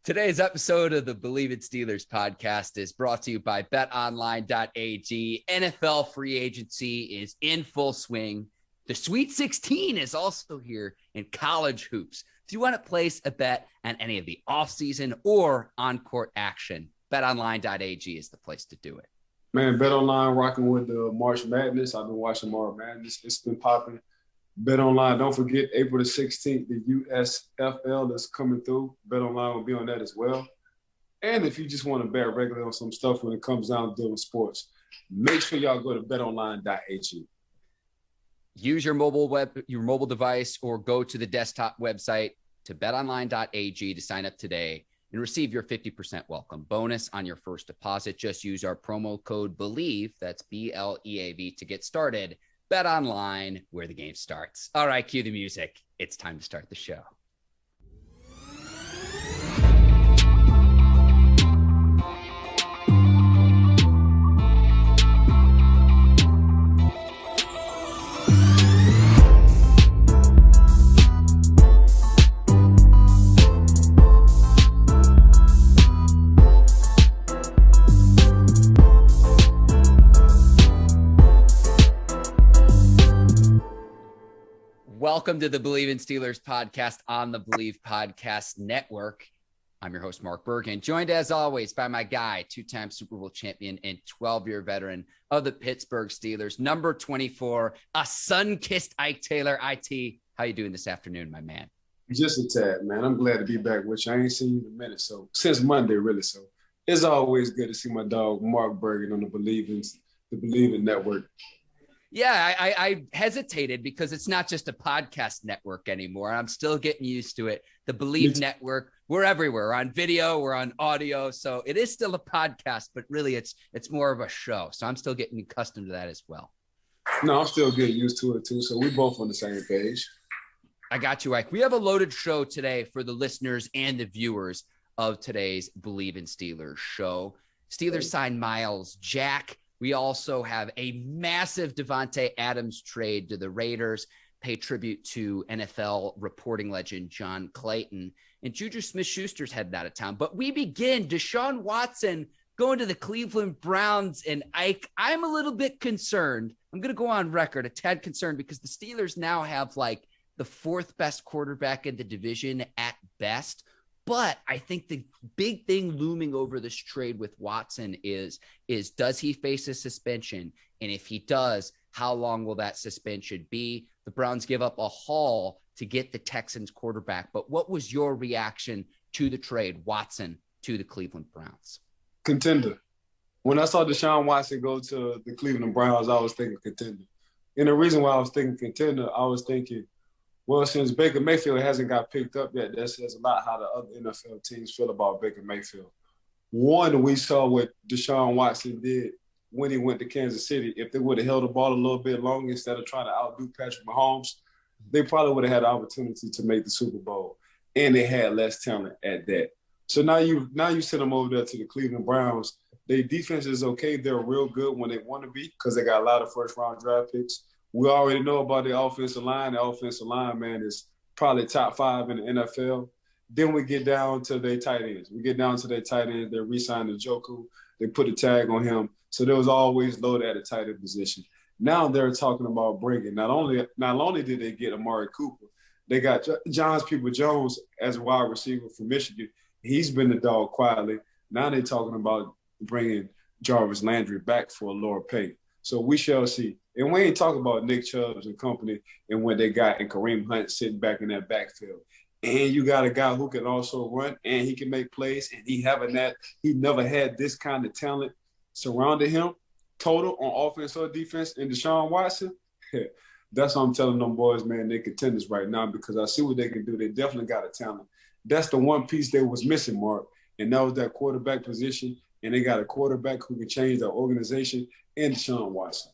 Today's episode of the Bleav Steelers podcast is brought to you by betonline.ag. NFL free agency is in full swing. The Sweet 16 is also here in college hoops. If you want to place a bet on any of the offseason or on-court action, betonline.ag is the place to do it. Man, BetOnline rocking with the March Madness. I've been watching March Madness. It's been popping. BetOnline, don't forget April the 16th, the USFL is coming through. BetOnline will be on that as well. And if you just want to bet regularly on some stuff when it comes down to dealing with sports, make sure y'all go to betonline.ag. Use your mobile device or go to the desktop website to betonline.ag to sign up today and receive your 50% welcome bonus on your first deposit. Just use our promo code Bleav, that's BLEAV, to get started. Bet online, where the game starts. All right, cue the music. It's time to start the show. Welcome to the Bleav in Steelers podcast on the Bleav Podcast Network. I'm your host, Mark Bergin, joined as always by my guy, two-time Super Bowl champion and 12-year veteran of the Pittsburgh Steelers, number 24, a sun-kissed Ike Taylor. IT, how you doing this afternoon, my man? Just a tad, man. I'm glad to be back with you. I ain't seen you in a minute, so since Monday, really. So it's always good to see my dog, Mark Bergin, on the Bleav in Network. Yeah, I hesitated because it's not just a podcast network anymore. I'm still getting used to it. The Bleav Network, we're everywhere. We're on video, we're on audio. So it is still a podcast, but really it's more of a show. So I'm still getting accustomed to that as well. No, I'm still getting used to it too. So we both on the same page. I got you, Ike. We have a loaded show today for the listeners and the viewers of today's Bleav in Steelers show. Steelers signed Myles Jack. We also have a massive Davante Adams trade to the Raiders, pay tribute to NFL reporting legend John Clayton, and JuJu Smith-Schuster's heading out of town. But we begin, Deshaun Watson going to the Cleveland Browns, and Ike, I'm a little bit concerned. I'm going to go on record, a tad concerned, because the Steelers now have like the fourth best quarterback in the division at best. But I think the big thing looming over this trade with Watson is does he face a suspension? And if he does, how long will that suspension be? The Browns give up a haul to get the Texans quarterback. But what was your reaction to the trade, Watson to the Cleveland Browns? Contender. When I saw Deshaun Watson go to the Cleveland Browns, I was thinking contender. And the reason why I was thinking contender, I was thinking, well, since Baker Mayfield hasn't got picked up yet, that says a lot how the other NFL teams feel about Baker Mayfield. One, we saw what Deshaun Watson did when he went to Kansas City. If they would have held the ball a little bit longer instead of trying to outdo Patrick Mahomes, they probably would have had the opportunity to make the Super Bowl. And they had less talent at that. So now you send them over there to the Cleveland Browns. Their defense is okay. They're real good when they want to be because they got a lot of first-round draft picks. We already know about the offensive line. The offensive line, man, is probably top 5 in the NFL. Then we get down to their tight ends. They re-signed Njoku. They put a tag on him. So there was always loaded at the tight end position. Now they're talking about bringing. Not only did they get Amari Cooper, they got Johns People-Jones as a wide receiver from Michigan. He's been the dog quietly. Now they're talking about bringing Jarvis Landry back for a lower pay. So we shall see. And we ain't talking about Nick Chubbs and company and what they got in Kareem Hunt sitting back in that backfield. And you got a guy who can also run and he can make plays. And he never had this kind of talent surrounding him, total on offense or defense. And Deshaun Watson, that's what I'm telling them boys, man, they contenders right now because I see what they can do. They definitely got a talent. That's the one piece they was missing, Mark. And that was that quarterback position. And they got a quarterback who can change their organization and Deshaun Watson.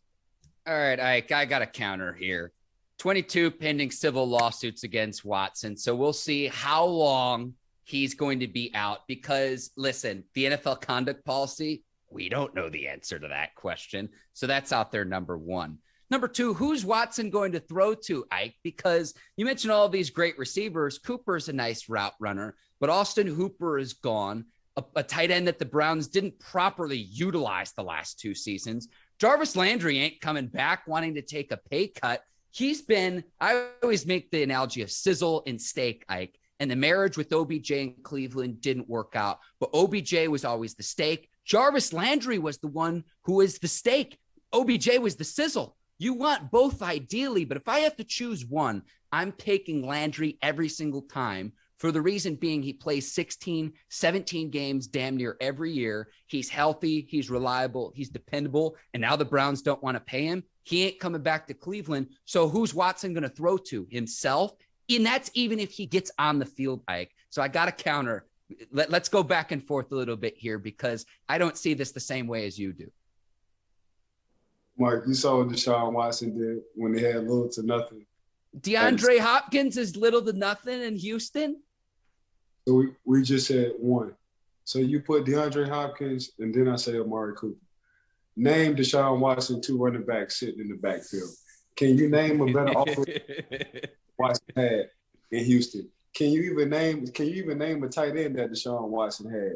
All right, Ike, I got a counter here. 22 pending civil lawsuits against Watson. So we'll see how long he's going to be out because, listen, the NFL conduct policy, we don't know the answer to that question. So that's out there, number one. Number two, who's Watson going to throw to, Ike? Because you mentioned all these great receivers. Cooper's a nice route runner. but Austin Hooper is gone, a tight end that the Browns didn't properly utilize the last 2 seasons. Jarvis Landry ain't coming back wanting to take a pay cut. He's been, I always make the analogy of sizzle and steak, Ike. And the marriage with OBJ in Cleveland didn't work out. But OBJ was always the steak. Jarvis Landry was the one who was the steak. OBJ was the sizzle. You want both ideally, but if I have to choose one, I'm taking Landry every single time, for the reason being he plays 16, 17 games damn near every year. He's healthy, he's reliable, he's dependable, and now the Browns don't want to pay him. He ain't coming back to Cleveland. So who's Watson going to throw to? Himself? And that's even if he gets on the field, Ike. So I got to counter. Let's go back and forth a little bit here because I don't see this the same way as you do. Mark, you saw what Deshaun Watson did when they had little to nothing. DeAndre Hopkins is little to nothing in Houston? So we just said one. So you put DeAndre Hopkins, and then I say Amari Cooper. Name Deshaun Watson 2 running backs sitting in the backfield. Can you name a better offense Watson had in Houston? Can you even name a tight end that Deshaun Watson had?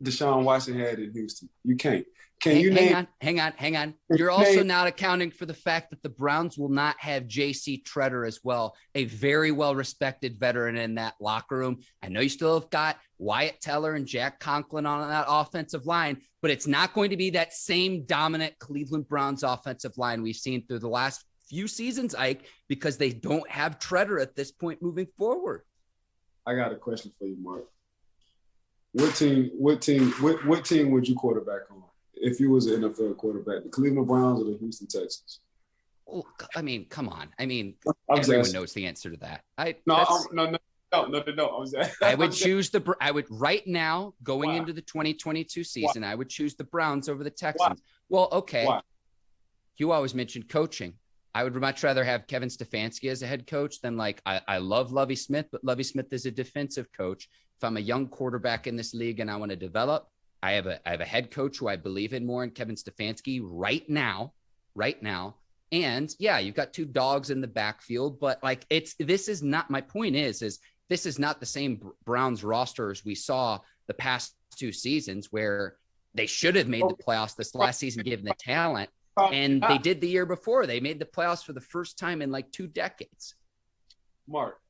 Deshaun Watson had in Houston. You can't. Hang on. You're also not accounting for the fact that the Browns will not have J.C. Tretter as well, a very well-respected veteran in that locker room. I know you still have got Wyatt Teller and Jack Conklin on that offensive line, but it's not going to be that same dominant Cleveland Browns offensive line we've seen through the last few seasons, Ike, because they don't have Tretter at this point moving forward. I got a question for you, Mark. What team would you quarterback on if you was an NFL quarterback? The Cleveland Browns or the Houston Texans? Well, I mean, come on. I mean, everyone knows the answer to that. I would choose right now going into the 2022 season. Why? I would choose the Browns over the Texans. Why? Well, okay. Why? You always mentioned coaching. I would much rather have Kevin Stefanski as a head coach than I love Lovie Smith, but Lovie Smith is a defensive coach. If I'm a young quarterback in this league and I want to develop, I have a head coach who I believe in more in Kevin Stefanski right now. And yeah, you've got 2 dogs in the backfield, but this is not my point is this is not the same Browns roster as we saw the past 2 seasons where they should have made the playoffs this last season given the talent. And they did the year before. They made the playoffs for the first time in 2 decades. Mark,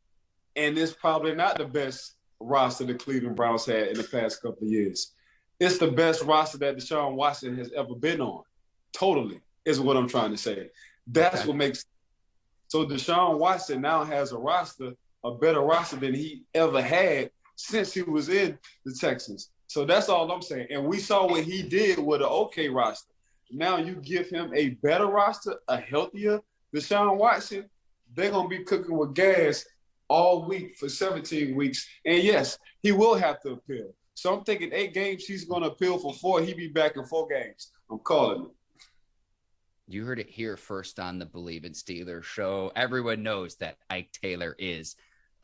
and it's probably not the best roster the Cleveland Browns had in the past couple of years. It's the best roster that Deshaun Watson has ever been on. Totally, is what I'm trying to say. That's what makes – so Deshaun Watson now has a better roster than he ever had since he was in the Texans. So that's all I'm saying. And we saw what he did with an okay roster. Now you give him a better roster, a healthier Deshaun Watson, they're going to be cooking with gas all week for 17 weeks. And yes, he will have to appeal. So I'm thinking 8 games, he's going to appeal for 4. He'll be back in 4 games. I'm calling it. You heard it here first on the Bleav in Steelers show. Everyone knows that Ike Taylor is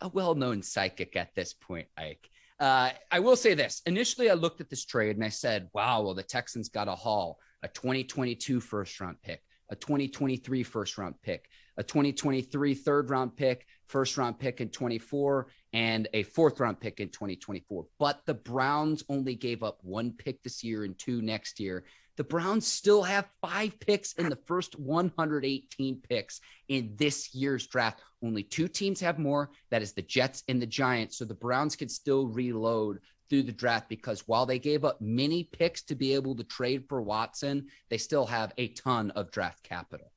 a well-known psychic at this point, Ike. I will say this. Initially, I looked at this trade and I said, wow, well, the Texans got a haul, a 2022 first-round pick, a 2023 first-round pick, a 2023 third-round pick, first-round pick in 24, and a fourth-round pick in 2024. But the Browns only gave up 1 pick this year and 2 next year. The Browns still have 5 picks in the first 118 picks in this year's draft. Only 2 teams have more. That is the Jets and the Giants. So the Browns can still reload through the draft because while they gave up many picks to be able to trade for Watson, they still have a ton of draft capital.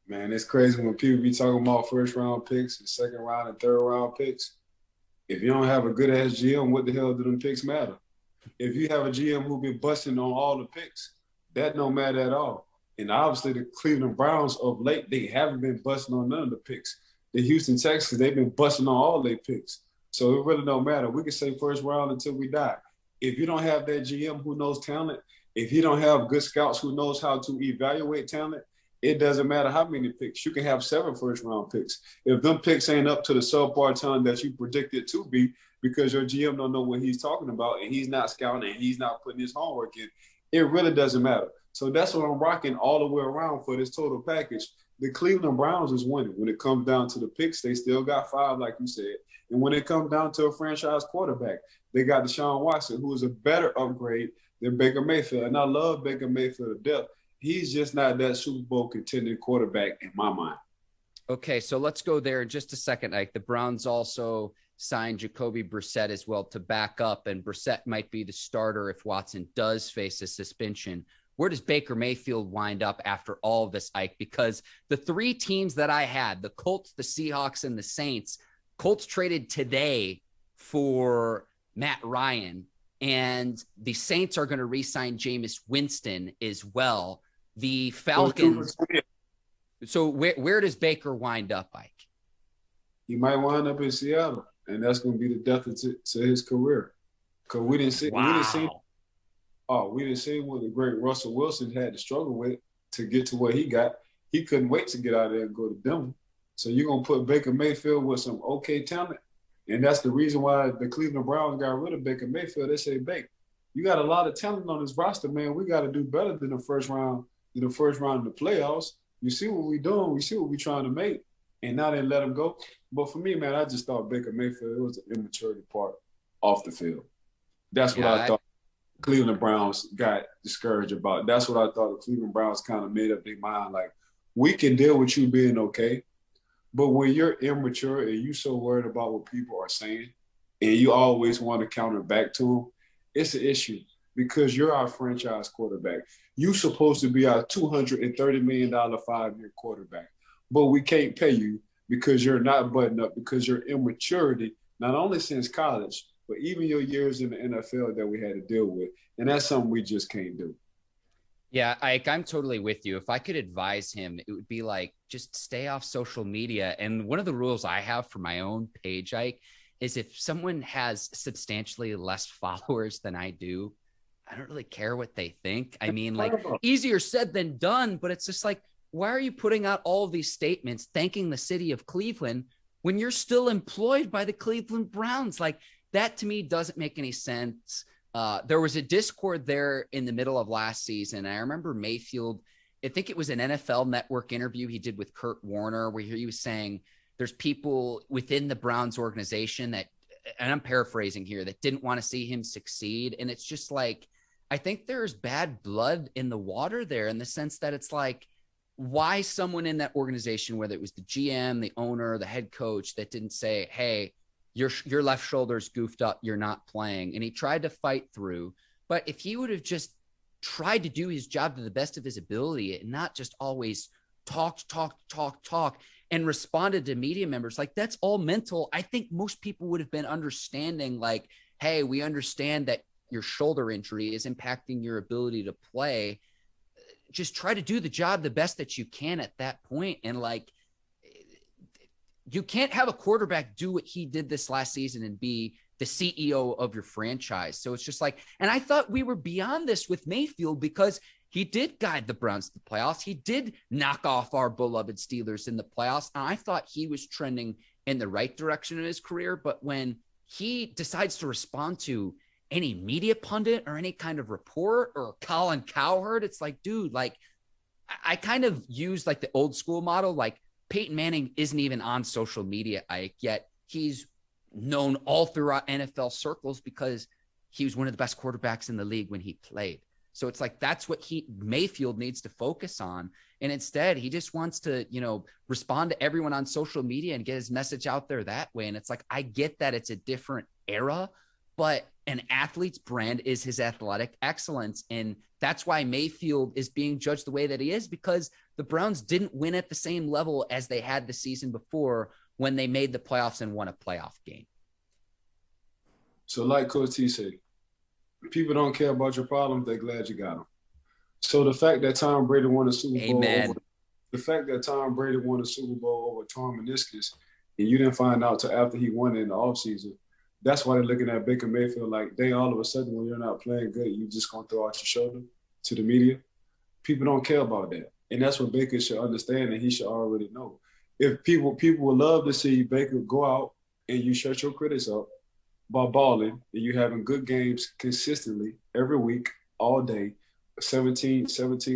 Man, it's crazy when people be talking about first-round picks and second-round and third-round picks. If you don't have a good-ass GM, what the hell do them picks matter? If you have a GM who been busting on all the picks, that don't matter at all. And obviously the Cleveland Browns of late, they haven't been busting on none of the picks. The Houston Texans, they've been busting on all their picks. So it really don't matter. We can say first round until we die. If you don't have that GM who knows talent, if you don't have good scouts who knows how to evaluate talent, it doesn't matter how many picks. You can have 7 first-round picks. If them picks ain't up to the subpar talent that you predicted to be, because your GM don't know what he's talking about and he's not scouting and he's not putting his homework in, it really doesn't matter. So that's what I'm rocking all the way around for this total package. The Cleveland Browns is winning. When it comes down to the picks, they still got 5, like you said. And when it comes down to a franchise quarterback, they got Deshaun Watson, who is a better upgrade than Baker Mayfield. And I love Baker Mayfield to death. He's just not that Super Bowl contending quarterback in my mind. Okay, so let's go there in just a second, Ike. The Browns also signed Jacoby Brissett as well to back up, and Brissett might be the starter if Watson does face a suspension. Where does Baker Mayfield wind up after all of this, Ike? Because the 3 teams that I had, the Colts, the Seahawks, and the Saints, Colts traded today for Matt Ryan, and the Saints are going to re-sign Jameis Winston as well. The Falcons. So where does Baker wind up, Ike? He might wind up in Seattle, and that's going to be the death to his career. Because we didn't see what the great Russell Wilson had to struggle with to get to where he got. He couldn't wait to get out there and go to Denver. So you're going to put Baker Mayfield with some okay talent. And that's the reason why the Cleveland Browns got rid of Baker Mayfield. They say, Baker, you got a lot of talent on this roster, man. We got to do better than the first round of the playoffs. You see what we're doing. We see what we're trying to make. And now they let him go. But for me, man, I just thought Baker Mayfield, it was an immaturity part off the field. That's what I thought Cleveland Browns got discouraged about. That's what I thought the Cleveland Browns kind of made up their mind. Like, we can deal with you being okay, but when you're immature and you so worried about what people are saying and you always want to counter back to them, it's an issue because you're our franchise quarterback. You're supposed to be our $230 million 5-year quarterback, but we can't pay you because you're not buttoned up, because your immaturity, not only since college, but even your years in the NFL that we had to deal with. And that's something we just can't do. Yeah, Ike, I'm totally with you. If I could advise him, it would be like, just stay off social media. And one of the rules I have for my own page, Ike, is if someone has substantially less followers than I do, I don't really care what they think. I mean, like, easier said than done, but it's just like, why are you putting out all of these statements thanking the city of Cleveland when you're still employed by the Cleveland Browns? Like, that to me doesn't make any sense. There was a Discord there in the middle of last season. I remember Mayfield, I think it was an NFL Network interview he did with Kurt Warner, where he was saying there's people within the Browns organization that, and I'm paraphrasing here, that didn't want to see him succeed. And it's just like, I think there's bad blood in the water there, in the sense that it's like, why someone in that organization, whether it was the GM, the owner, the head coach, that didn't say, hey, your left shoulder's goofed up, you're not playing. And he tried to fight through. But if he would have just tried to do his job to the best of his ability and not just always talk, and responded to media members, like, that's all mental. I think most people would have been understanding, like, hey, we understand that your shoulder injury is impacting your ability to play. Just try to do the job the best that you can at that point. And like, you can't have a quarterback do what he did this last season and be the CEO of your franchise. So it's just like, and I thought we were beyond this with Mayfield, because he did guide the Browns to the playoffs. He did knock off our beloved Steelers in the playoffs. And I thought he was trending in the right direction in his career. But when he decides to respond to any media pundit or any kind of report or Colin Cowherd, it's like, dude, like, I kind of use like the old school model. Like, Peyton Manning isn't even on social media, Ike, yet he's known all throughout NFL circles because he was one of the best quarterbacks in the league when he played. So it's like, that's what Mayfield needs to focus on. And instead, he just wants to, respond to everyone on social media and get his message out there that way. And it's like, I get that it's a different era, but an athlete's brand is his athletic excellence. And that's why Mayfield is being judged the way that he is, because the Browns didn't win at the same level as they had the season before when they made the playoffs and won a playoff game. So like Coach T said, people don't care about your problems. They're glad you got them. So the fact that Tom Brady won a Super Bowl, over torn meniscus, and you didn't find out till after he won it in the offseason, that's why they're looking at Baker Mayfield like, they all of a sudden, when you're not playing good, you just going to throw out your shoulder to the media. People don't care about that. And that's what Baker should understand, and he should already know. If people would love to see Baker go out and you shut your critics up by balling, and you having good games consistently every week, all day, 17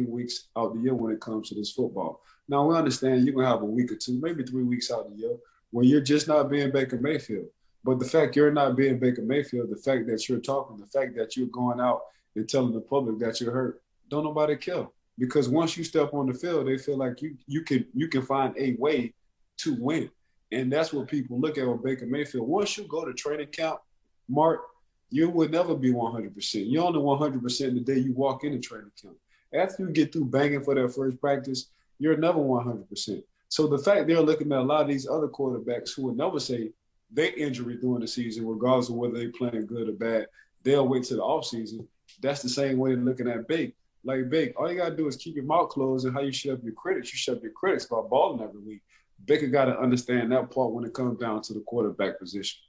weeks out the year when it comes to this football. Now, we understand you're going to have a week or two, maybe 3 weeks out the year where you're just not being Baker Mayfield. But the fact you're not being Baker Mayfield, the fact that you're talking, the fact that you're going out and telling the public that you're hurt, don't nobody care. Because once you step on the field, they feel like you can find a way to win. And that's what people look at with Baker Mayfield. Once you go to training camp, Mark, you would never be 100%. You're only 100% the day you walk into training camp. After you get through banging for that first practice, you're never 100%. So the fact they're looking at a lot of these other quarterbacks who would never say their injury during the season, regardless of whether they're playing good or bad, they'll wait till the offseason. That's the same way they're looking at Baker. Like, Baker, all you got to do is keep your mouth closed, and how you shut up your critics. You shut up your critics by balling every week. Baker got to understand that part when it comes down to the quarterback position.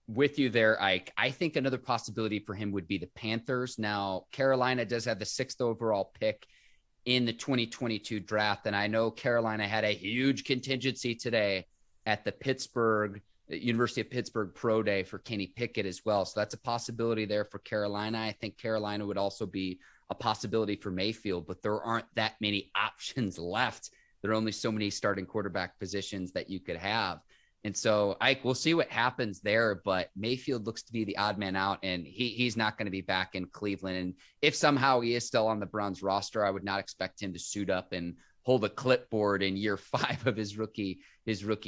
With you there, Ike. I think another possibility for him would be the Panthers. Now, Carolina does have the 6th overall pick in the 2022 draft, and I know Carolina had a huge contingency today at the University of Pittsburgh Pro Day for Kenny Pickett as well. So that's a possibility there for Carolina. I think Carolina would also be a possibility for Mayfield, but there aren't that many options left. There are only so many starting quarterback positions that you could have. And so, Ike, we'll see what happens there, but Mayfield looks to be the odd man out, and he's not going to be back in Cleveland. And if somehow he is still on the Browns roster, I would not expect him to suit up and hold a clipboard in year 5 of his rookie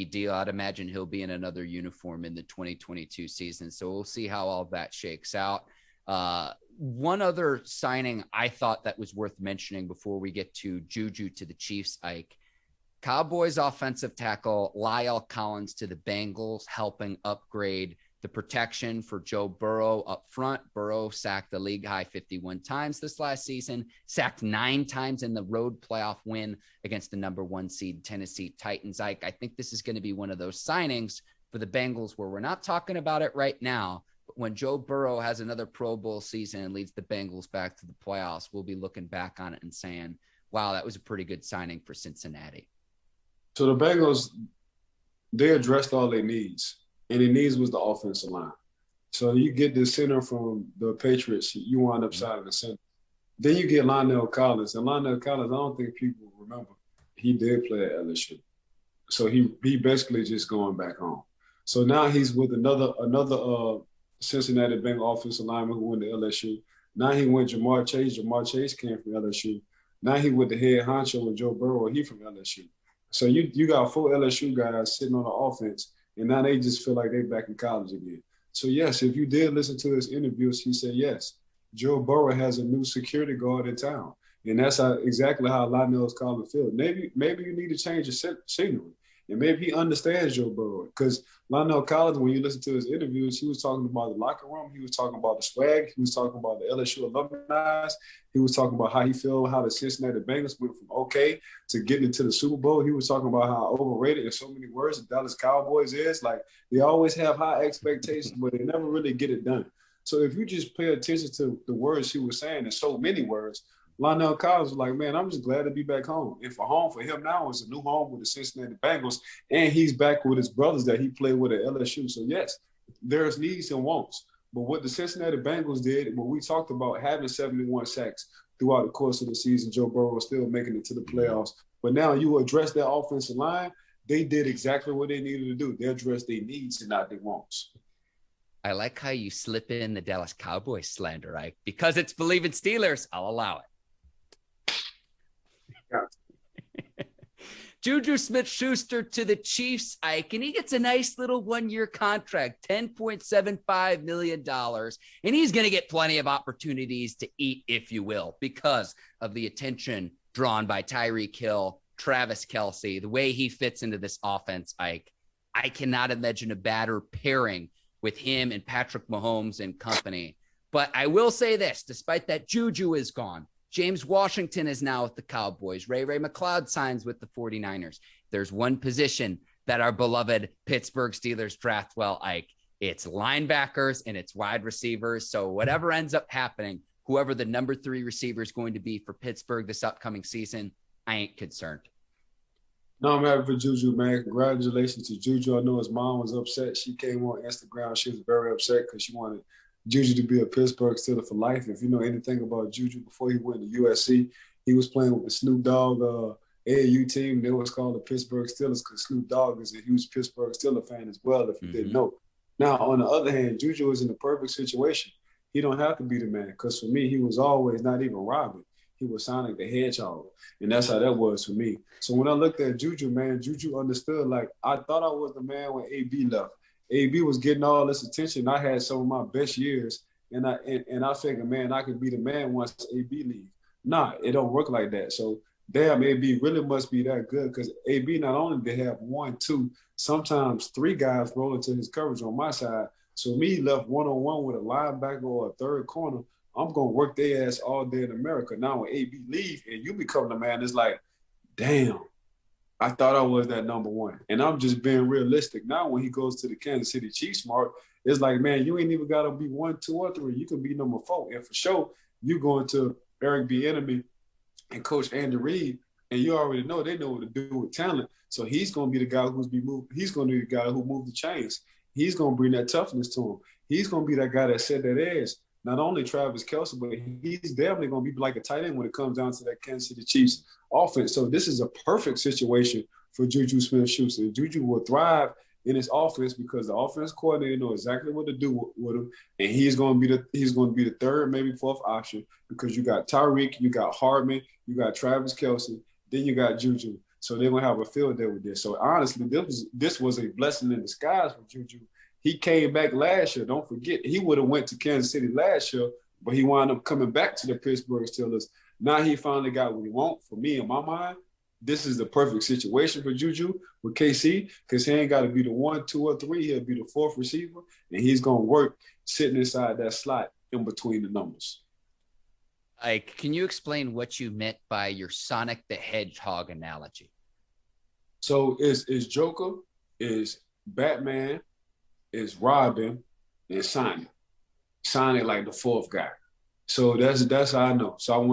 deal. I'd imagine he'll be in another uniform in the 2022 season. So we'll see how all that shakes out. One other signing I thought that was worth mentioning before we get to JuJu to the Chiefs, Ike. Cowboys offensive tackle Lionel Collins to the Bengals, helping upgrade the protection for Joe Burrow up front. Burrow sacked the league high 51 times this last season, sacked 9 times in the road playoff win against the number 1 seed Tennessee Titans. Ike, I think this is going to be one of those signings for the Bengals where we're not talking about it right now, but when Joe Burrow has another Pro Bowl season and leads the Bengals back to the playoffs, we'll be looking back on it and saying, wow, that was a pretty good signing for Cincinnati. So the Bengals, they addressed all their needs, and their needs was the offensive line. So you get the center from the Patriots, you wind up signing the center. Then you get Lionel Collins, and Lionel Collins, I don't think people remember, he did play at LSU. So he basically just going back home. So now he's with another Cincinnati Bengal offensive lineman who went to LSU. Now he went Jamar Chase. Jamar Chase came from LSU. Now he with the head honcho with Joe Burrow. He from LSU. So you got 4 LSU guys sitting on the offense, and now they just feel like they're back in college again. So, yes, if you did listen to his interviews, he said, yes, Joe Burrow has a new security guard in town. And that's exactly how Lionel Collins feels. Maybe you need to change the scenery. And maybe he understands Joe Burrow. Because Lionel Collins, when you listen to his interviews, he was talking about the locker room. He was talking about the swag. He was talking about the LSU alumni. He was talking about how he felt, how the Cincinnati Bengals went from okay to getting into the Super Bowl. He was talking about how overrated, in so many words, the Dallas Cowboys is. Like, they always have high expectations, but they never really get it done. So if you just pay attention to the words he was saying, in so many words, Lionel Collins was like, man, I'm just glad to be back home. And home for him now is a new home with the Cincinnati Bengals, and he's back with his brothers that he played with at LSU. So, yes, there's needs and wants. But what the Cincinnati Bengals did, when we talked about having 71 sacks throughout the course of the season, Joe Burrow was still making it to the playoffs. But now you address their offensive line, they did exactly what they needed to do. They addressed their needs and not their wants. I like how you slip in the Dallas Cowboys slander, Ike. Because it's Bleav in Steelers, I'll allow it. JuJu Smith-Schuster to the Chiefs, Ike, and he gets a nice little 1-year contract, $10.75 million, and he's going to get plenty of opportunities to eat, if you will, because of the attention drawn by Tyreek Hill, Travis Kelce, the way he fits into this offense, Ike. I cannot imagine a better pairing with him and Patrick Mahomes and company. But I will say this, despite that JuJu is gone, James Washington is now with the Cowboys. Ray McLeod signs with the 49ers. There's one position that our beloved Pittsburgh Steelers draft well, Ike. It's linebackers and it's wide receivers. So whatever ends up happening, whoever the number 3 receiver is going to be for Pittsburgh this upcoming season, I ain't concerned. No, I'm happy for JuJu, man. Congratulations to JuJu. I know his mom was upset. She came on Instagram. She was very upset because she wanted JuJu to be a Pittsburgh Steeler for life. If you know anything about JuJu, before he went to USC, he was playing with the Snoop Dogg AAU team. They was called the Pittsburgh Steelers because Snoop Dogg is a huge Pittsburgh Steeler fan as well, if you didn't know. Now, on the other hand, JuJu is in the perfect situation. He don't have to be the man because for me, he was always not even Robin. He was Sonic the Hedgehog, and that's how that was for me. So when I looked at JuJu, man, JuJu understood, like, I thought I was the man when AB left. AB was getting all this attention. I had some of my best years, and I figured, man, I could be the man once AB leaves. Nah, it don't work like that. So damn, AB really must be that good because AB not only did have 1, 2, sometimes 3 guys rolling to his coverage on my side. So me left one-on-one with a linebacker or a third corner, I'm going to work their ass all day in America. Now when AB leave and you become the man, it's like, damn, I thought I was that number one. And I'm just being realistic. Now when he goes to the Kansas City Chiefs, Mark, it's like, man, you ain't even got to be 1, 2, or 3. You can be number 4. And for sure, you going to Eric Bieniemy and Coach Andy Reid, and you already know they know what to do with talent. So he's going to be the guy who's be moved. He's going to be the guy who moved the chains. He's going to bring that toughness to him. He's going to be that guy that set that edge. Not only Travis Kelce, but he's definitely going to be like a tight end when it comes down to that Kansas City Chiefs offense. So this is a perfect situation for JuJu Smith-Schuster. JuJu will thrive in his offense because the offense coordinator knows exactly what to do with him, and he's going to be the third, maybe fourth option because you got Tyreek, you got Hardman, you got Travis Kelce, then you got JuJu. So they're going to have a field day with this. So honestly, this was a blessing in disguise for JuJu. He came back last year. Don't forget, he would have went to Kansas City last year, but he wound up coming back to the Pittsburgh Steelers. Now he finally got what he wants. For me, in my mind, this is the perfect situation for JuJu with KC because he ain't got to be the 1, 2, or 3. He'll be the 4th receiver, and he's going to work sitting inside that slot in between the numbers. Like, can you explain what you meant by your Sonic the Hedgehog analogy? So it's Joker, is Batman, is Robin, and Sonic. Sonic like the 4th guy. So that's how I know. So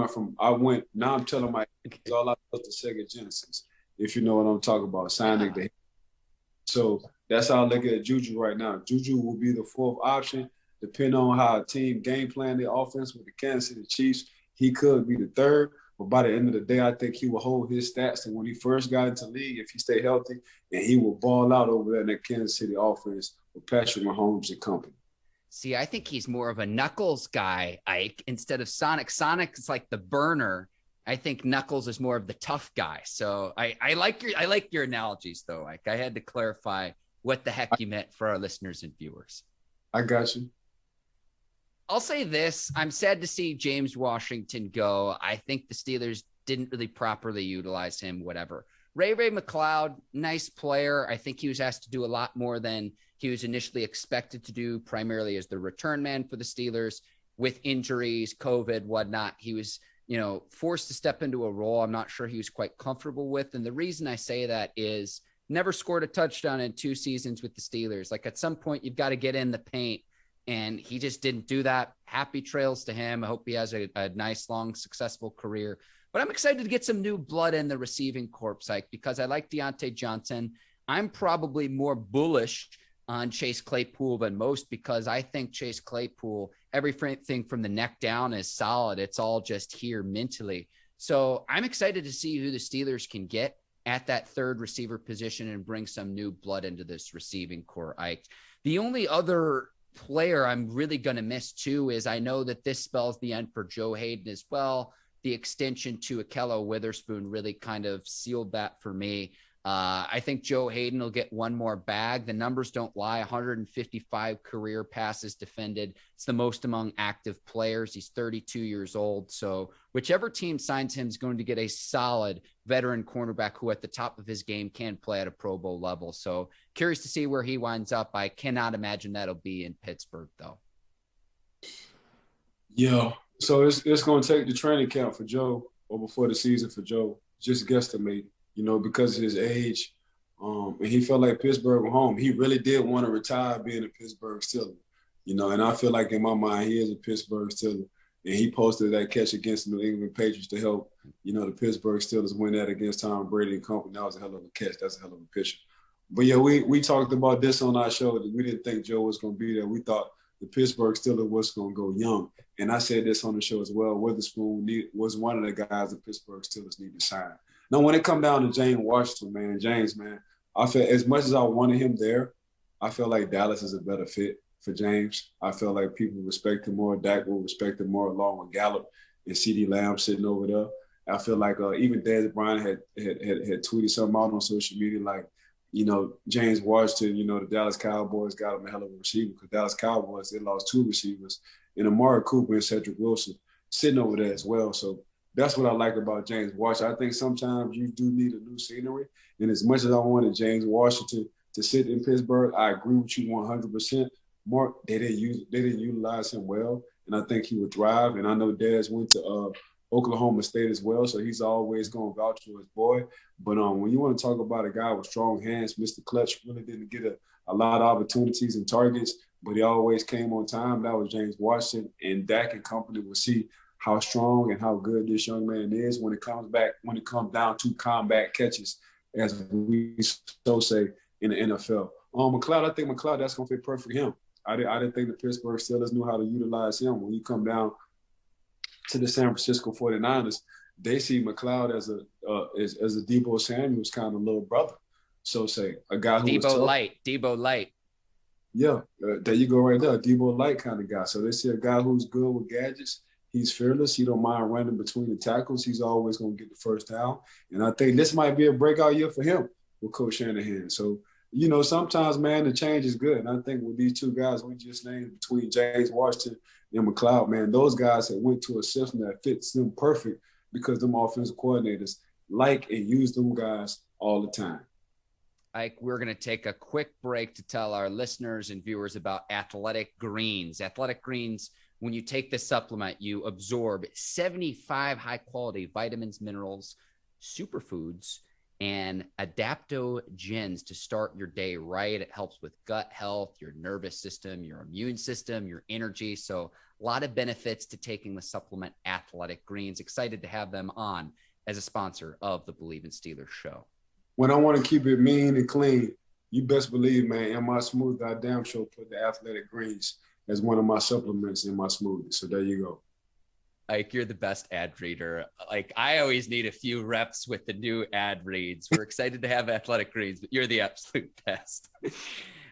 now I'm telling my kids all I know the Sega Genesis, if you know what I'm talking about, Sonic the. So that's how I look at JuJu right now. JuJu will be the 4th option, depending on how a team game plan their offense with the Kansas City Chiefs. He could be the 3rd, but by the end of the day, I think he will hold his stats to when he first got into the league, if he stay healthy, and he will ball out over there in that Kansas City offense with Patrick Mahomes and company. See, I think he's more of a Knuckles guy, Ike, instead of Sonic. Sonic is like the burner. I think Knuckles is more of the tough guy. So I like your analogies, though, Ike. I had to clarify what the heck you meant for our listeners and viewers. I got you. I'll say this. I'm sad to see James Washington go. I think the Steelers didn't really properly utilize him, whatever. Ray McLeod, nice player. I think he was asked to do a lot more than he was initially expected to do, primarily as the return man for the Steelers with injuries, COVID, whatnot. He was, forced to step into a role I'm not sure he was quite comfortable with. And the reason I say that is never scored a touchdown in 2 seasons with the Steelers. Like, at some point, you've got to get in the paint. And he just didn't do that. Happy trails to him. I hope he has a nice, long, successful career. But I'm excited to get some new blood in the receiving corps, Ike, because I like Deontay Johnson. I'm probably more bullish on Chase Claypool than most because I think Chase Claypool, everything from the neck down is solid. It's all just here mentally. So I'm excited to see who the Steelers can get at that 3rd receiver position and bring some new blood into this receiving corps, Ike. The only other player I'm really going to miss too is I know that this spells the end for Joe Hayden as well. The extension to Akello Witherspoon really kind of sealed that for me. I think Joe Hayden will get one more bag. The numbers don't lie. 155 career passes defended. It's the most among active players. He's 32 years old. So whichever team signs him is going to get a solid veteran cornerback who at the top of his game can play at a Pro Bowl level. So curious to see where he winds up. I cannot imagine that'll be in Pittsburgh, though. Yeah. So it's going to take the training camp for Joe or before the season for Joe. Just guesstimate. Because of his age, and he felt like Pittsburgh was home. He really did want to retire being a Pittsburgh Steeler, and I feel like in my mind he is a Pittsburgh Steeler. And he posted that catch against the New England Patriots to help, the Pittsburgh Steelers win that against Tom Brady and company. That was a hell of a catch. That's a hell of a picture. But, yeah, we talked about this on our show. That we didn't think Joe was going to be there. We thought the Pittsburgh Steelers was going to go young. And I said this on the show as well. Witherspoon was one of the guys the Pittsburgh Steelers need to sign. Now, when it come down to James Washington, man, I feel as much as I wanted him there, I feel like Dallas is a better fit for James. I feel like people respect him more. Dak will respect him more, along with Gallup and CeeDee Lamb sitting over there. I feel like even Dez Bryant had tweeted something out on social media like, James Washington, the Dallas Cowboys got him a hell of a receiver, because Dallas Cowboys, they lost 2 receivers, and Amari Cooper and Cedric Wilson sitting over there as well. So that's what I like about James Washington. I think sometimes you do need a new scenery. And as much as I wanted James Washington to sit in Pittsburgh, I agree with you 100%. Mark, they didn't utilize him well, and I think he would thrive. And I know Dez went to Oklahoma State as well, so he's always going to vouch for his boy. But when you want to talk about a guy with strong hands, Mr. Clutch really didn't get a lot of opportunities and targets, but he always came on time. That was James Washington, and Dak and company will see how strong and how good this young man is when it comes down to combat catches, as we so say in the NFL. McLeod, I think McLeod, that's going to fit perfect for him. I didn't think the Pittsburgh Steelers knew how to utilize him. When you come down to the San Francisco 49ers, they see McLeod as a Deebo Samuel's kind of little brother. So say a guy who Deebo Light. Yeah, there you go right there, Deebo Light kind of guy. So they see a guy who's good with gadgets. He's fearless. He don't mind running between the tackles. He's always going to get the first down. And I think this might be a breakout year for him with Coach Shanahan. So, sometimes, man, the change is good. And I think with these 2 guys we just named, between James Washington and McLeod, man, those guys have went to a system that fits them perfect, because them offensive coordinators like and use them guys all the time. Ike, we're going to take a quick break to tell our listeners and viewers about Athletic Greens. Athletic Greens, when you take this supplement, you absorb 75 high-quality vitamins, minerals, superfoods, and adaptogens to start your day right. It helps with gut health, your nervous system, your immune system, your energy. So a lot of benefits to taking the supplement Athletic Greens. Excited to have them on as a sponsor of the Bleav in Steelers show. When I want to keep it mean and clean, you best believe, man, in my smoothie, I damn sure put the Athletic Greens as one of my supplements in my smoothie. So there you go. Ike, you're the best ad reader. Like, I always need a few reps with the new ad reads. We're excited to have Athletic Greens, but you're the absolute best.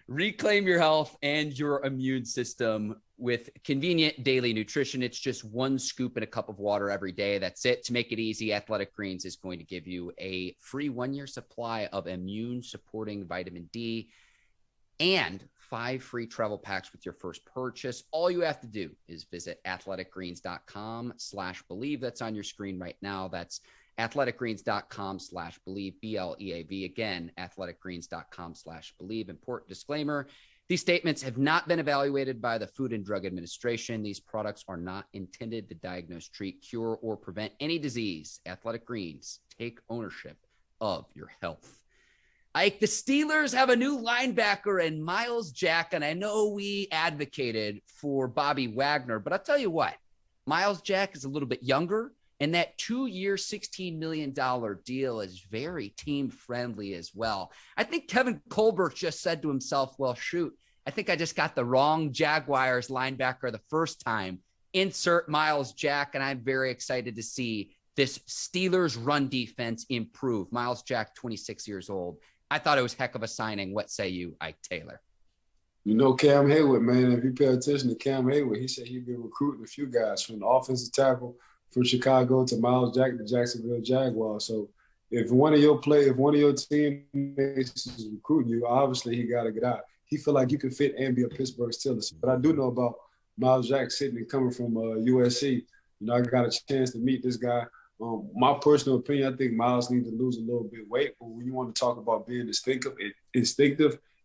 Reclaim your health and your immune system with convenient daily nutrition. It's just 1 scoop in a cup of water every day. That's it. To make it easy, Athletic Greens is going to give you a free 1-year supply of immune-supporting vitamin D and 5 free travel packs with your first purchase. All you have to do is visit athleticgreens.com/Bleav. That's on your screen right now. That's athleticgreens.com/Bleav, BLEAV. Again, athleticgreens.com/Bleav. Important disclaimer: these statements have not been evaluated by the Food and Drug Administration. These products are not intended to diagnose, treat, cure, or prevent any disease. Athletic Greens, take ownership of your health. Ike, the Steelers have a new linebacker in Myles Jack, and I know we advocated for Bobby Wagner, but I'll tell you what, Myles Jack is a little bit younger, and that 2-year, $16 million deal is very team-friendly as well. I think Kevin Colbert just said to himself, well, shoot, I think I just got the wrong Jaguars linebacker the first time. Insert Myles Jack, and I'm very excited to see this Steelers run defense improve. Myles Jack, 26 years old. I thought it was heck of a signing. What say you, Ike Taylor? Cam Hayward, man, if you pay attention to Cam Hayward, he said he'd been recruiting a few guys from the offensive tackle from Chicago to Myles Jack to Jacksonville Jaguars. So if one of your teammates is recruiting you, obviously he got to get out. He feel like you can fit and be a Pittsburgh Steelers. But I do know about Myles Jack sitting and coming from USC. I got a chance to meet this guy. My personal opinion, I think Myles needs to lose a little bit of weight. But when you want to talk about being instinctive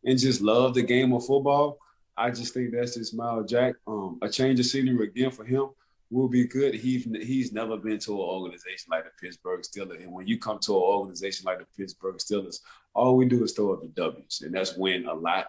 and just love the game of football, I just think that's just Myles Jack. A change of scenery again for him will be good. He's never been to an organization like the Pittsburgh Steelers. And when you come to an organization like the Pittsburgh Steelers, all we do is throw up the W's. And that's win a lot.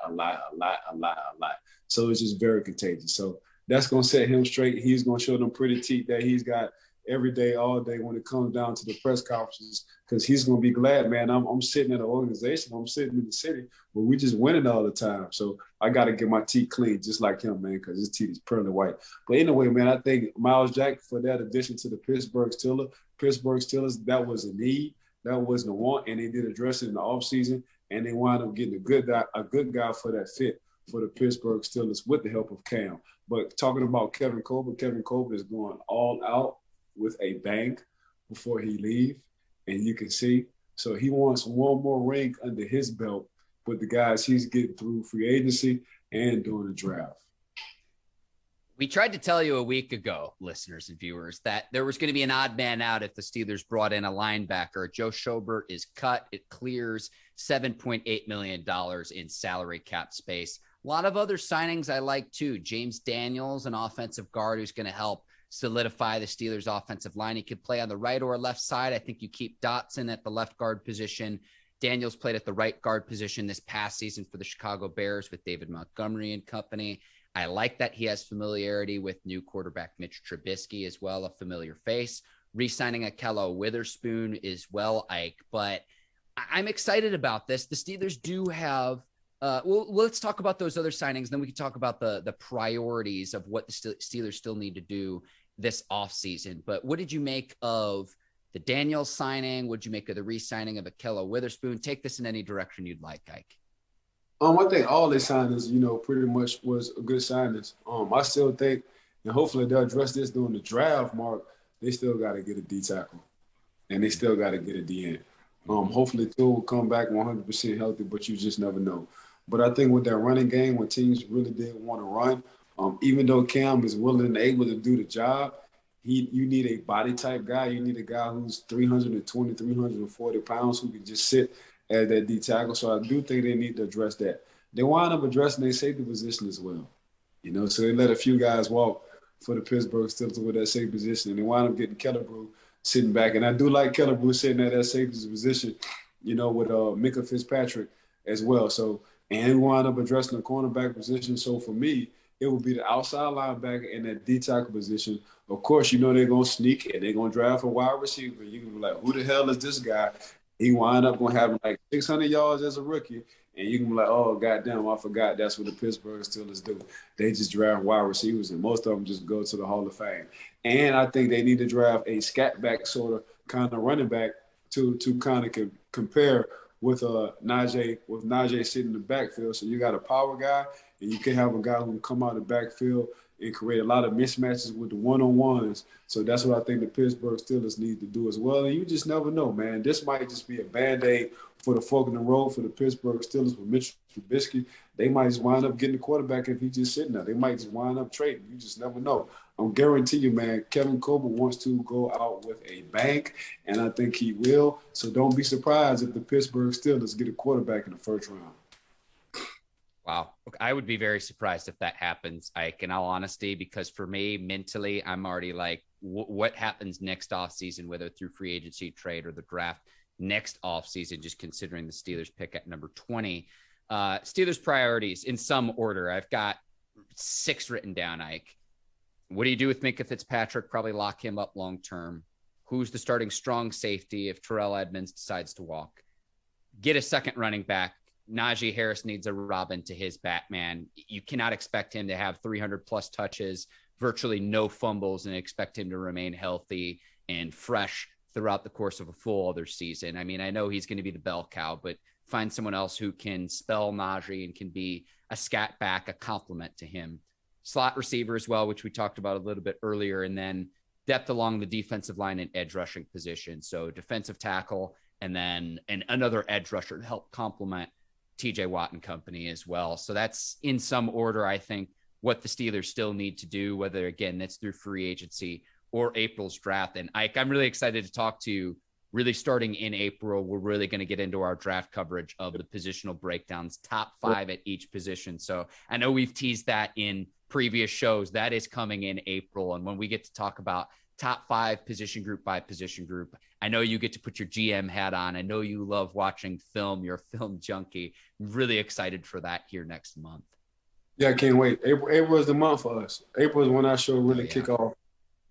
So it's just very contagious. So that's going to set him straight. He's going to show them pretty teeth that he's got every day, all day when it comes down to the press conferences, because he's going to be glad, man. I'm sitting at an organization, I'm sitting in the city, but we just winning all the time. So I got to get my teeth clean just like him, man, because his teeth is pearly white. But anyway, man, I think Myles Jack, for that addition to the Pittsburgh Steelers, that was a need. That wasn't a want, and they did address it in the offseason, and they wound up getting a good guy for that fit for the Pittsburgh Steelers with the help of Cam. But talking about Kevin Coleman is going all out with a bang before he leave, and you can see. So he wants one more ring under his belt with the guys he's getting through free agency and doing the draft. We tried to tell you a week ago, listeners and viewers, that there was going to be an odd man out if the Steelers brought in a linebacker. Joe Schobert is cut. It clears $7.8 million in salary cap space. A lot of other signings I like too. James Daniels, an offensive guard who's going to help solidify the Steelers' offensive line. He could play on the right or left side. I think you keep Dotson at the left guard position. Daniels played at the right guard position this past season for the Chicago Bears with David Montgomery and company. I like that he has familiarity with new quarterback Mitch Trubisky as well, a familiar face. Re-signing Akello Witherspoon as well, Ike. But I'm excited about this. The Steelers do have well, let's talk about those other signings. Then we can talk about the priorities of what the Steelers still need to do this offseason. But what did you make of the Daniels signing? What did you make of the re-signing of Akello Witherspoon? Take this in any direction you'd like, Ike. I think all their signings, pretty much was a good signings. I still think, and hopefully they'll address this during the draft, Mark, they still got to get a D tackle, and they still got to get a D end. Hopefully two will come back 100% healthy, but you just never know. But I think with that running game, when teams really did want to run, even though Cam is willing and able to do the job, you need a body type guy. You need a guy who's 320, 340 pounds who can just sit as that D tackle. So I do think they need to address that. They wind up addressing their safety position as well. So they let a few guys walk for the Pittsburgh Steelers with that safety position, and they wind up getting Killebrew sitting back. And I do like Killebrew sitting at that safety position, with Minkah Fitzpatrick as well. So, and we wind up addressing the cornerback position. So for me, it would be the outside linebacker in that D tackle position. Of course, they're going to sneak and they're going to draft a wide receiver. You can be like, who the hell is this guy? He wind up going to have like 600 yards as a rookie. And you can be like, oh, goddamn, I forgot that's what the Pittsburgh Steelers do. They just draft wide receivers, and most of them just go to the Hall of Fame. And I think they need to draft a scat back sort of kind of running back to kind of compare with Najee sitting in the backfield. So you got a power guy, and you can have a guy who can come out of the backfield and create a lot of mismatches with the one-on-ones. So that's what I think the Pittsburgh Steelers need to do as well. And you just never know, man. This might just be a Band-Aid for the fork in the road for the Pittsburgh Steelers with Mitch Trubisky. They might just wind up getting the quarterback if he's just sitting there. They might just wind up trading. You just never know. I'm guarantee you, man, Kevin Coleman wants to go out with a bang, and I think he will. So don't be surprised if the Pittsburgh Steelers get a quarterback in the first round. Wow. I would be very surprised if that happens, Ike, in all honesty, because for me, mentally, I'm already like, what happens next offseason, whether through free agency, trade, or the draft next offseason, just considering the Steelers pick at number 20. Steelers priorities in some order. I've got 6 written down, Ike. What do you do with Minkah Fitzpatrick? Probably lock him up long-term. Who's the starting strong safety if Terrell Edmonds decides to walk? Get a second running back. Najee Harris needs a Robin to his Batman. You cannot expect him to have 300-plus touches, virtually no fumbles, and expect him to remain healthy and fresh throughout the course of a full other season. I mean, I know he's going to be the bell cow, but find someone else who can spell Najee and can be a scat back, a compliment to him. Slot receiver as well, which we talked about a little bit earlier, and then depth along the defensive line and edge rushing position. So defensive tackle and then another edge rusher to help complement TJ Watt and company as well. So that's in some order, I think, what the Steelers still need to do, whether, again, that's through free agency or April's draft. And Ike, I'm really excited to talk to you. Really starting in April, we're really going to get into our draft coverage of the positional breakdowns, top 5 at each position. So I know we've teased that in previous shows. That is coming in April. And when we get to talk about top 5 position group by position group, I know you get to put your GM hat on. I know you love watching film. You're a film junkie. I'm really excited for that here next month. Yeah, I can't wait. April is the month for us. April is when our show really kick off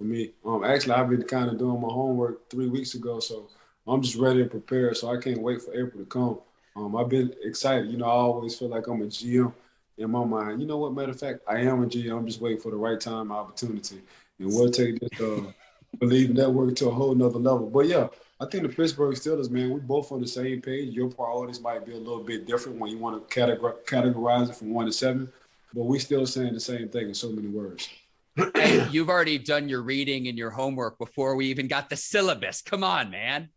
for me. Actually, I've been kind of doing my homework 3 weeks ago, so I'm just ready and prepared. So I can't wait for April to come. I've been excited. You know, I always feel like I'm a GM in my mind. You know what? Matter of fact, I am a GM. I'm just waiting for the right time, opportunity, and we'll take this Bleav network to a whole nother level. But yeah, I think the Pittsburgh Steelers, man, we both on the same page. Your priorities might be a little bit different when you want to categorize it from 1 to 7, but we still saying the same thing in so many words. Hey, you've already done your reading and your homework before we even got the syllabus. Come on, man.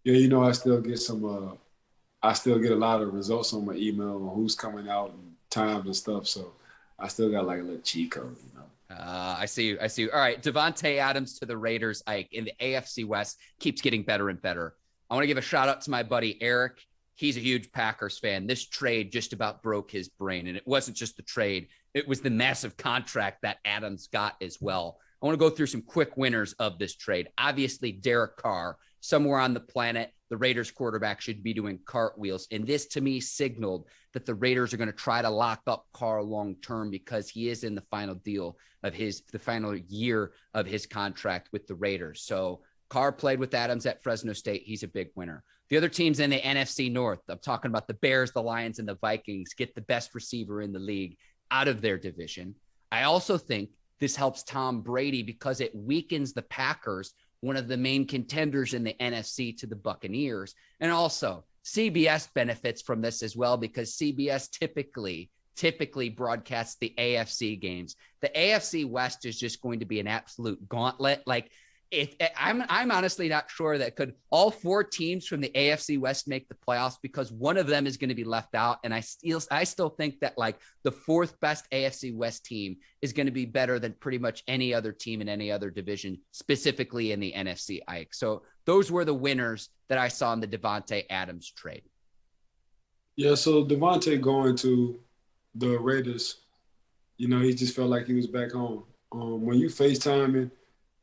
Yeah, you know, I still get a lot of results on my email on who's coming out and times and stuff. So I still got like a little cheat code, you know. I see you. All right. Davante Adams to the Raiders, Ike, in the AFC West keeps getting better and better. I want to give a shout out to my buddy, Eric. He's a huge Packers fan. This trade just about broke his brain. And it wasn't just the trade. It was the massive contract that Adams got as well. I want to go through some quick winners of this trade. Obviously, Derek Carr, somewhere on the planet, the Raiders quarterback should be doing cartwheels. And this, to me, signaled that the Raiders are going to try to lock up Carr long-term because he is in the final deal of the final year of his contract with the Raiders. So Carr played with Adams at Fresno State. He's a big winner. The other teams in the NFC North, I'm talking about the Bears, the Lions, and the Vikings, get the best receiver in the league out of their division. I also think this helps Tom Brady because it weakens the Packers, one of the main contenders in the NFC, to the Buccaneers. And also CBS benefits from this as well because CBS typically broadcasts the AFC games. The AFC West is just going to be an absolute gauntlet. Like, I'm honestly not sure that could all 4 teams from the AFC West make the playoffs because one of them is going to be left out. And I still think that like the 4th best AFC West team is going to be better than pretty much any other team in any other division, specifically in the NFC, Ike. So those were the winners that I saw in the Davante Adams trade. Yeah, so Davante going to the Raiders, you know, he just felt like he was back home. When you FaceTiming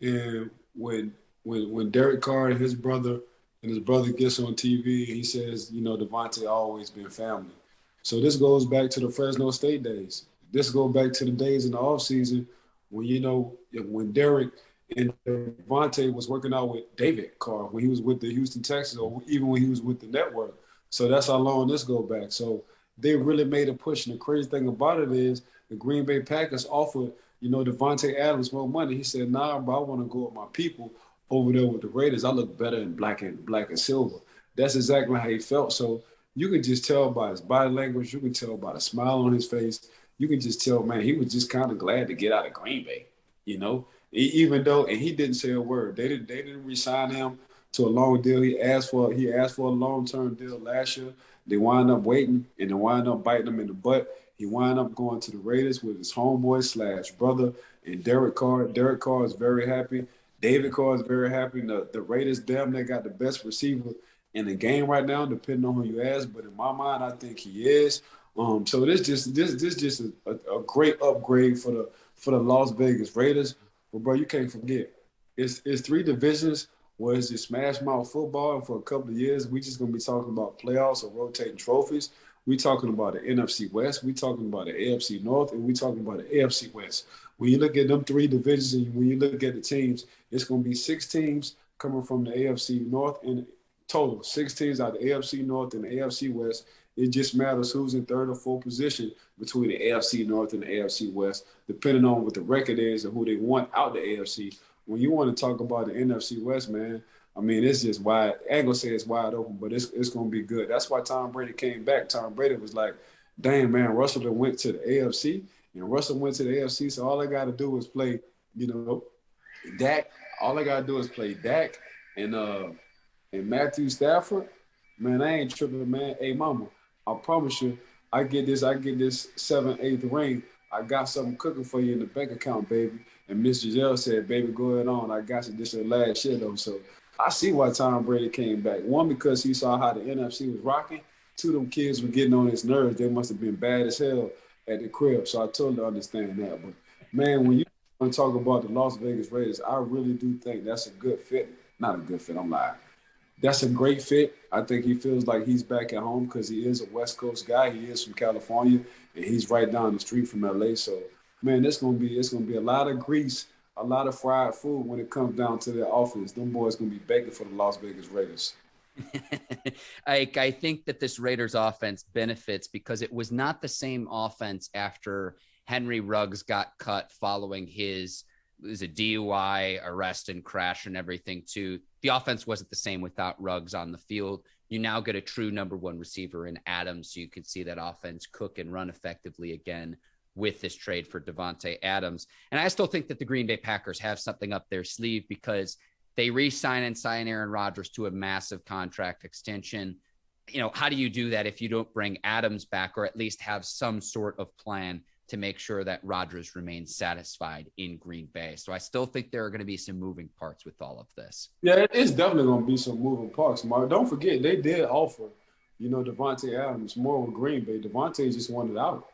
and when Derek Carr and his brother gets on TV, he says, you know, Davante always been family. So this goes back to the Fresno State days. This goes back to the days in the offseason when, you know, when Derek and Davante was working out with David Carr when he was with the Houston Texans or even when he was with the network. So that's how long this goes back. So they really made a push. And the crazy thing about it is the Green Bay Packers offered, you know, Davante Adams more money. He said, nah, but I want to go with my people over there with the Raiders. I look better in black and silver. That's exactly how he felt. So you could just tell by his body language. You could tell by the smile on his face. You can just tell, man, he was just kind of glad to get out of Green Bay, you know, even though, and he didn't say a word. They didn't re-sign him to a long deal. He asked for a long-term deal last year. They wind up waiting, and they wind up biting him in the butt. He wound up going to the Raiders with his homeboy / brother and Derek Carr. Derek Carr is very happy. David Carr is very happy. The Raiders damn near got the best receiver in the game right now, depending on who you ask. But in my mind, I think he is. So this just a great upgrade for the Las Vegas Raiders. But bro, you can't forget, it's 3 divisions where it's just smash mouth football, and for a couple of years, we just gonna be talking about playoffs or rotating trophies. We talking about the NFC West, we talking about the AFC North, and we talking about the AFC West. When you look at them 3 divisions and when you look at the teams, it's going to be 6 teams coming from the AFC North in total, 6 teams out of the AFC North and the AFC West. It just matters who's in 3rd or 4th position between the AFC North and the AFC West, depending on what the record is and who they want out the AFC. When you want to talk about the NFC West, man, I mean, it's just wide. I ain't going to say it's wide open, but it's going to be good. That's why Tom Brady came back. Tom Brady was like, damn, man, Russell went to the AFC, and Russell went to the AFC, so all I got to do is play, you know, Dak. All I got to do is play Dak and Matthew Stafford. Man, I ain't tripping, man. Hey, mama, I promise you, I get this 7th, 8th ring. I got something cooking for you in the bank account, baby. And Miss Giselle said, baby, go ahead on. I got you. This your last year, though. So I see why Tom Brady came back. 1, because he saw how the NFC was rocking. 2, them kids were getting on his nerves. They must have been bad as hell at the crib. So I totally understand that. But, man, when you want to talk about the Las Vegas Raiders, I really do think that's a good fit. Not a good fit, I'm lying. That's a great fit. I think he feels like he's back at home because he is a West Coast guy. He is from California, and he's right down the street from LA. So, man, it's gonna be a lot of grease a lot of fried food when it comes down to their offense. Them boys going to be begging for the Las Vegas Raiders. I think that this Raiders offense benefits because it was not the same offense after Henry Ruggs got cut following his a DUI arrest and crash and everything too. The offense wasn't the same without Ruggs on the field. You now get a true number one receiver in Adams, so you can see that offense cook and run effectively again with this trade for Davante Adams. And I still think that the Green Bay Packers have something up their sleeve because they re-sign and sign Aaron Rodgers to a massive contract extension. How do you do that if you don't bring Adams back or at least have some sort of plan to make sure that Rodgers remains satisfied in Green Bay? So I still think there are going to be some moving parts with all of this. Yeah, it's definitely going to be some moving parts, Mark. Don't forget, they did offer, Davante Adams more with Green Bay. Davante just wanted out,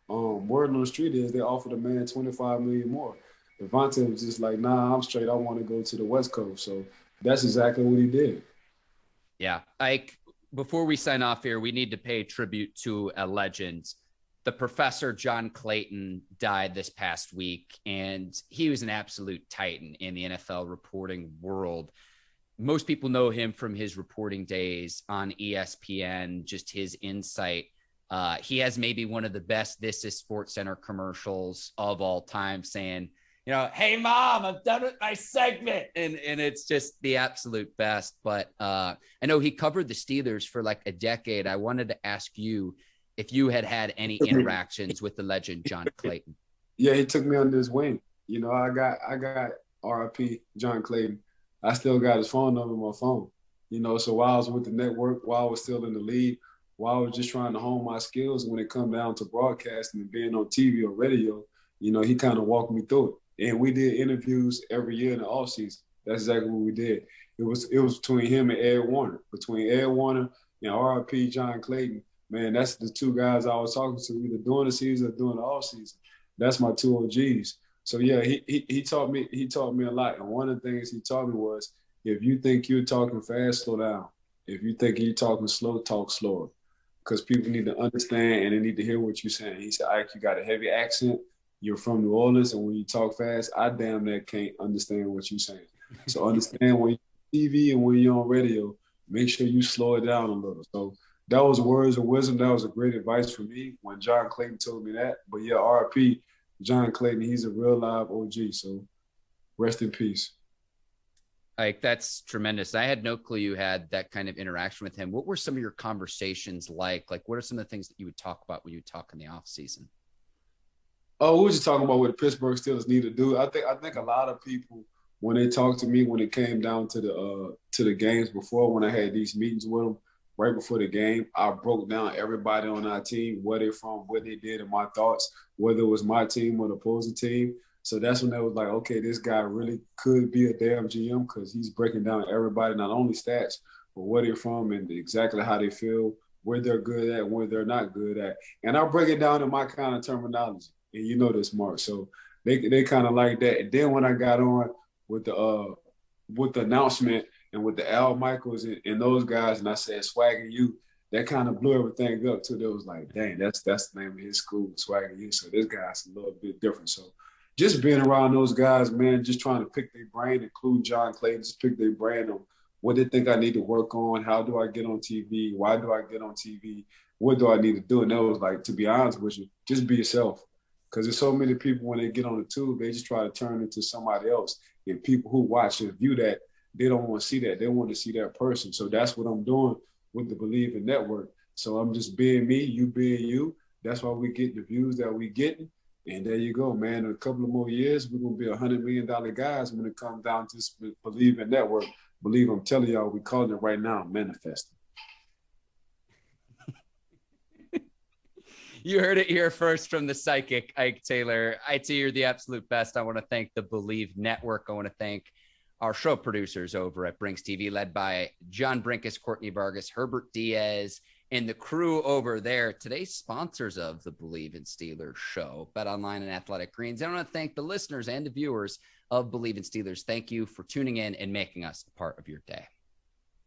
Word on the street is they offered a man $25 million more. Devonta was just like, nah, I'm straight. I want to go to the West Coast. So that's exactly what he did. Yeah. Before we sign off here, we need to pay tribute to a legend. The professor, John Clayton, died this past week, and he was an absolute titan in the NFL reporting world. Most people know him from his reporting days on ESPN, just his insight. He has maybe one of the best This Is SportsCenter commercials of all time saying, hey, Mom, I'm done with my segment. And it's just the absolute best. But I know he covered the Steelers for like a decade. I wanted to ask you if you had any interactions with the legend, John Clayton. Yeah, he took me under his wing. I got RIP John Clayton. I still got his phone number on my phone. So while I was with the network, while I was still in the league, while I was just trying to hone my skills when it come down to broadcasting and being on TV or radio, he kind of walked me through it. And we did interviews every year in the offseason. That's exactly what we did. It was between him and Ed Warner. Between Ed Warner and RIP John Clayton, man, that's the two guys I was talking to either during the season or during the offseason. That's my two OGs. So yeah, he taught me a lot. And one of the things he taught me was, if you think you're talking fast, slow down. If you think you're talking slow, talk slower. Because people need to understand and they need to hear what you're saying. He said, Ike, you got a heavy accent. You're from New Orleans, and when you talk fast, I damn near can't understand what you're saying. So understand when you're on TV and when you're on radio, make sure you slow it down a little. So that was words of wisdom. That was a great advice for me when John Clayton told me that. But yeah, RIP John Clayton, he's a real live OG. So rest in peace. That's tremendous. I had no clue you had that kind of interaction with him. What were some of your conversations like? Like, what are some of the things that you would talk about when you talk in the off season? Oh, we were just talking about what the Pittsburgh Steelers need to do. I think a lot of people, when they talked to me, when it came down to the games before, when I had these meetings with them right before the game, I broke down everybody on our team, where they're from, what they did, and my thoughts, whether it was my team or the opposing team. So that's when they was like, okay, this guy really could be a damn GM because he's breaking down everybody, not only stats, but where they're from and exactly how they feel, where they're good at, where they're not good at. And I break it down in my kind of terminology. And you know this, Mark. So they kind of like that. And then when I got on with the announcement and with the Al Michaels and those guys, and I said Swagger U, that kind of blew everything up too. They was like, dang, that's the name of his school, Swagger U. So this guy's a little bit different. So just being around those guys, man, just trying to pick their brain, include John Clayton, just pick their brain on what they think I need to work on, how do I get on TV, why do I get on TV, what do I need to do? And that was like, to be honest with you, just be yourself. Because there's so many people, when they get on the tube, they just try to turn into somebody else. And people who watch and view that, they don't want to see that. They want to see that person. So that's what I'm doing with the Bleav Network. So I'm just being me, you being you. That's why we get the views that we getting. And there you go, man. In a couple of more years, we're going to be $100 million guys when it comes down to this Bleav Network. Bleav, I'm telling y'all, we calling it right now, manifesting. You heard it here first from the psychic, Ike Taylor. IT, you're the absolute best. I want to thank the Bleav Network. I want to thank our show producers over at Brinks TV, led by John Brinkus, Courtney Vargas, Herbert Diaz, and the crew over there. Today's sponsors of the Bleav in Steelers show, BetOnline and Athletic Greens. I want to thank the listeners and the viewers of Bleav in Steelers. Thank you for tuning in and making us a part of your day.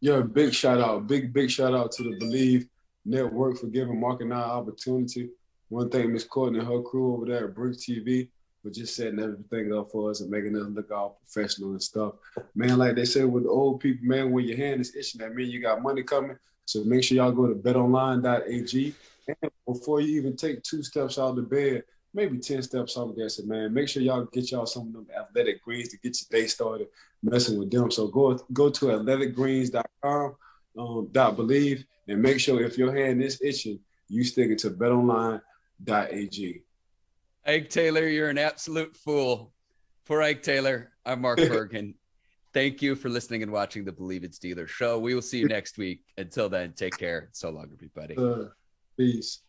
Yeah, big shout out. Big shout out to the Bleav Network for giving Mark and I opportunity. One thing, Miss Courtney and her crew over there at Brinks TV, for just setting everything up for us and making us look all professional and stuff. Man, like they say with the old people, man, when your hand is itching, that means you got money coming. So make sure y'all go to betonline.ag. And before you even take 2 steps out of the bed, maybe 10 steps off against it, man. Make sure y'all get y'all some of them athletic greens to get your day started messing with them. So go to athleticgreens.com, .Bleav, and make sure if your hand is itching, you stick it to betonline.ag. Ike Taylor, you're an absolute fool. For Ike Taylor, I'm Mark Bergin. Thank you for listening and watching the Bleav in Steelers show. We will see you next week. Until then, take care. So long, everybody. Peace.